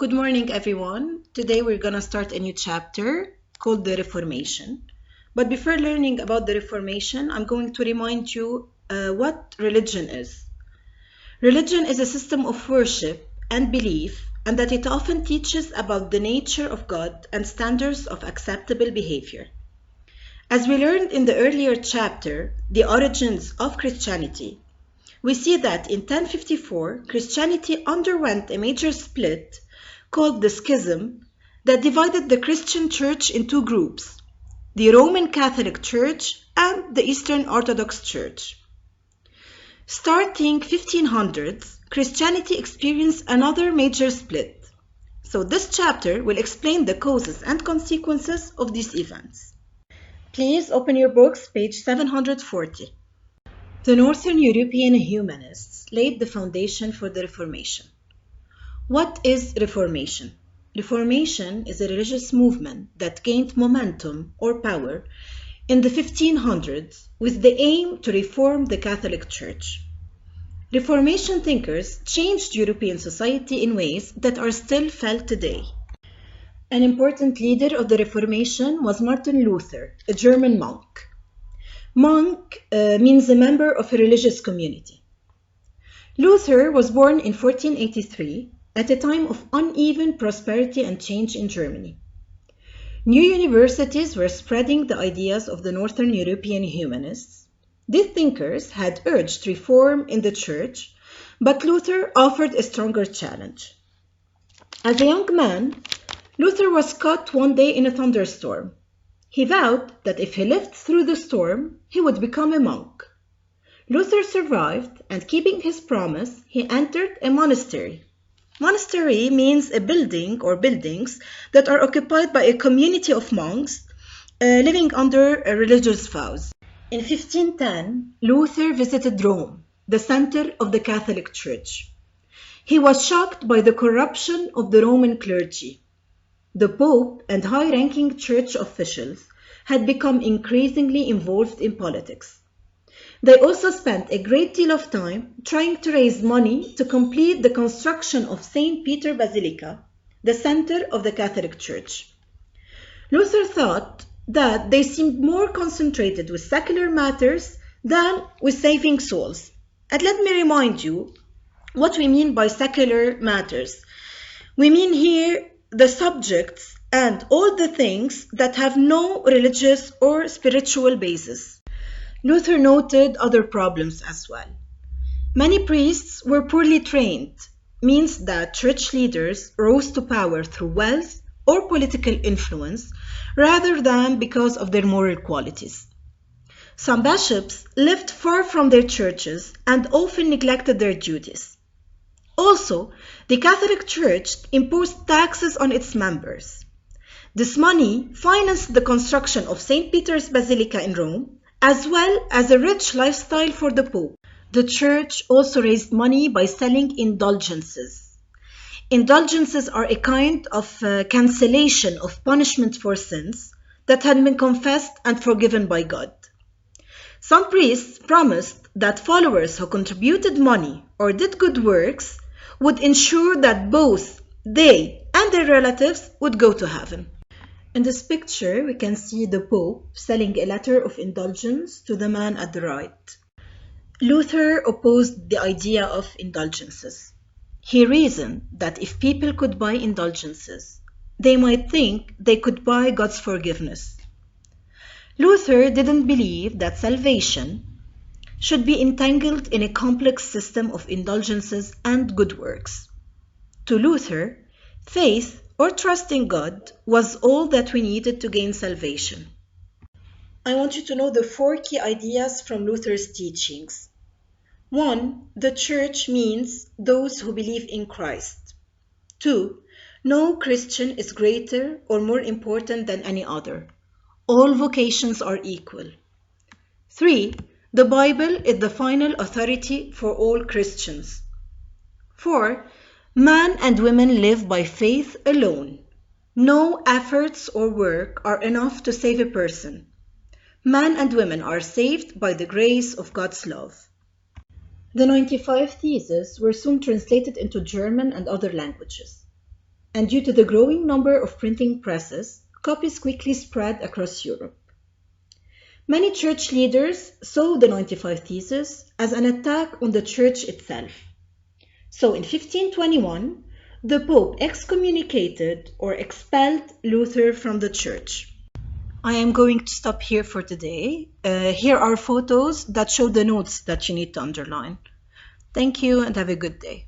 Good morning, everyone. Today we're going to start a new chapter called the Reformation. But before learning about the Reformation, I'm going to remind you what religion is. Religion is a system of worship and belief, and that it often teaches about the nature of God and standards of acceptable behavior. As we learned in the earlier chapter, the origins of Christianity, we see that in 1054, Christianity underwent a major split called the Schism that divided the Christian Church in two groups, the Roman Catholic Church and the Eastern Orthodox Church. Starting 1500s, Christianity experienced another major split. So this chapter will explain the causes and consequences of these events. Please open your books, page 740. The Northern European humanists laid the foundation for the Reformation. What is Reformation? Reformation is a religious movement that gained momentum or power in the 1500s with the aim to reform the Catholic Church. Reformation thinkers changed European society in ways that are still felt today. An important leader of the Reformation was Martin Luther, a German monk. Monk means a member of a religious community. Luther was born in 1483 at a time of uneven prosperity and change in Germany. New universities were spreading the ideas of the Northern European humanists. These thinkers had urged reform in the church, but Luther offered a stronger challenge. As a young man, Luther was caught one day in a thunderstorm. He vowed that if he lived through the storm, he would become a monk. Luther survived, and keeping his promise, he entered a monastery. Monastery means a building or buildings that are occupied by a community of monks living under religious vows. In 1510, Luther visited Rome, the center of the Catholic Church. He was shocked by the corruption of the Roman clergy. The Pope and high-ranking church officials had become increasingly involved in politics. They also spent a great deal of time trying to raise money to complete the construction of St. Peter Basilica, the center of the Catholic Church. Luther thought that they seemed more concentrated with secular matters than with saving souls. And let me remind you what we mean by secular matters. We mean here the subjects and all the things that have no religious or spiritual basis. Luther noted other problems as well. Many priests were poorly trained, means that church leaders rose to power through wealth or political influence rather than because of their moral qualities. Some bishops lived far from their churches and often neglected their duties. Also, the Catholic Church imposed taxes on its members. This money financed the construction of St. Peter's Basilica in Rome, as well as a rich lifestyle for the Pope. The Church also raised money by selling indulgences. Indulgences are a kind of cancellation of punishment for sins that had been confessed and forgiven by God. Some priests promised that followers who contributed money or did good works would ensure that both they and their relatives would go to heaven. In this picture, we can see the Pope selling a letter of indulgence to the man at the right. Luther opposed the idea of indulgences. He reasoned that if people could buy indulgences, they might think they could buy God's forgiveness. Luther didn't believe that salvation should be entangled in a complex system of indulgences and good works. To Luther, faith or trust in God was all that we needed to gain salvation. I want you to know the 4 key ideas from Luther's teachings. 1. The church means those who believe in Christ. 2. No Christian is greater or more important than any other. All vocations are equal. 3. The Bible is the final authority for all Christians. 4. Man and women live by faith alone. No efforts or work are enough to save a person. Man and women are saved by the grace of God's love. The 95 theses were soon translated into German and other languages. and due to the growing number of printing presses, copies quickly spread across Europe. Many church leaders saw the 95 Theses as an attack on the church itself. So in 1521, the Pope excommunicated or expelled Luther from the church. I am going to stop here for today. Here are photos that show the notes that you need to underline. Thank you and have a good day.